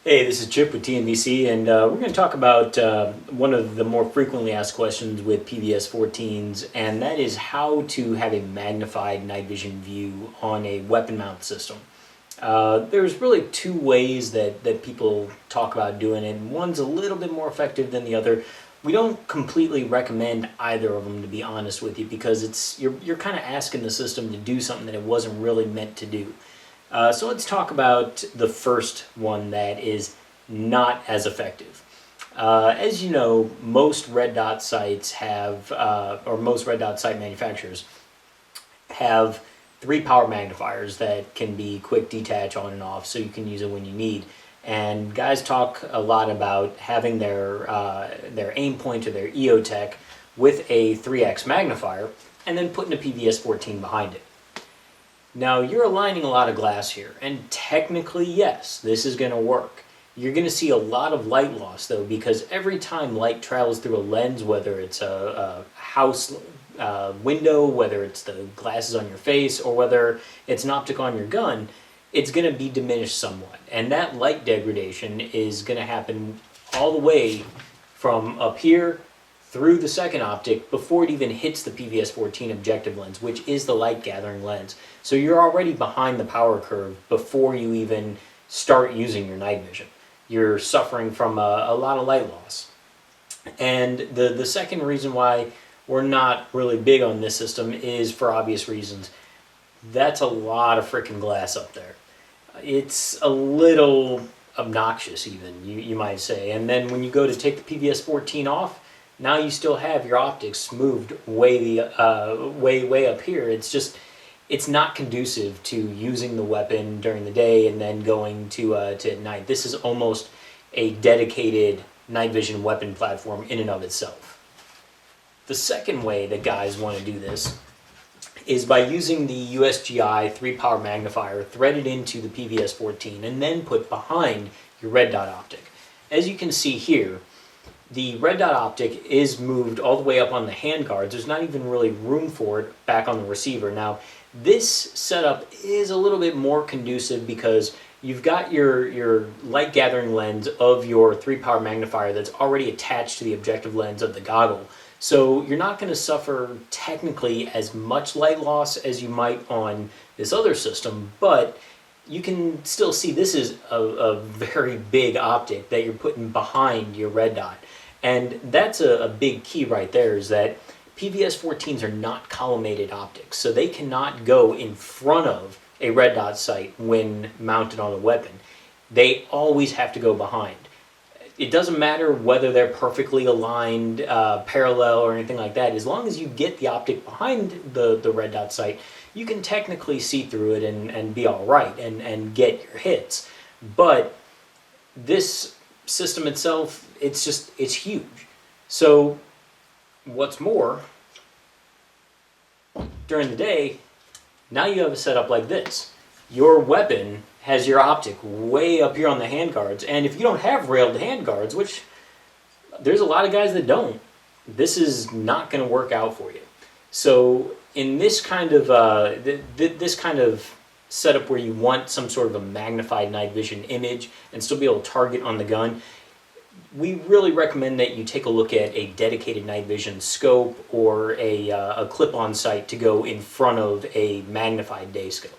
Hey, this is Chip with TNVC, and we're going to talk about one of the more frequently asked questions with PVS-14s, and that is how to have a magnified night vision view on a weapon mount system. There's really two ways that people talk about doing it, and one's a little bit more effective than the other. We don't completely recommend either of them, to be honest with you, because you're kind of asking the system to do something that it wasn't really meant to do. So let's talk about the first one that is not as effective. As you know, most red dot sites have, or most red dot site manufacturers have 3 power magnifiers that can be quick detach on and off, so you can use it when you need. And guys talk a lot about having their aim point or their EOTech with a 3x magnifier and then putting a PVS-14 behind it. Now, you're aligning a lot of glass here, and technically, yes, this is going to work. You're going to see a lot of light loss, though, because every time light travels through a lens, whether it's a house window, whether it's the glasses on your face, or whether it's an optic on your gun, it's going to be diminished somewhat. And that light degradation is going to happen all the way from up here through the second optic before it even hits the PVS-14 objective lens, which is the light gathering lens. So you're already behind the power curve before you even start using your night vision. You're suffering from a lot of light loss. And the second reason why we're not really big on this system is for obvious reasons. That's a lot of freaking glass up there. It's a little obnoxious even, you might say. And then when you go to take the PVS-14 off, now you still have your optics moved way up here. It's not conducive to using the weapon during the day and then going to at night. This is almost a dedicated night vision weapon platform in and of itself. The second way that guys want to do this is by using the USGI 3 power magnifier threaded into the PVS-14 and then put behind your red dot optic. As you can see here, the red dot optic is moved all the way up on the handguards. There's not even really room for it back on the receiver. Now, this setup is a little bit more conducive because you've got your light gathering lens of your 3 power magnifier that's already attached to the objective lens of the goggle. So you're not going to suffer technically as much light loss as you might on this other system, but you can still see this is a very big optic that you're putting behind your red dot. And that's a big key right there, is that PVS-14s are not collimated optics, so they cannot go in front of a red dot sight when mounted on a weapon. They always have to go behind. It doesn't matter whether they're perfectly aligned, parallel, or anything like that. As long as you get the optic behind the red dot sight, you can technically see through it and be all right and get your hits. But this system itself, it's huge. So what's more, during the day, now you have a setup like this. Your weapon has your optic way up here on the handguards, and if you don't have railed handguards, which there's a lot of guys that don't, this is not going to work out for you. So in this kind of setup where you want some sort of a magnified night vision image and still be able to target on the gun, we really recommend that you take a look at a dedicated night vision scope or a clip-on sight to go in front of a magnified day scope.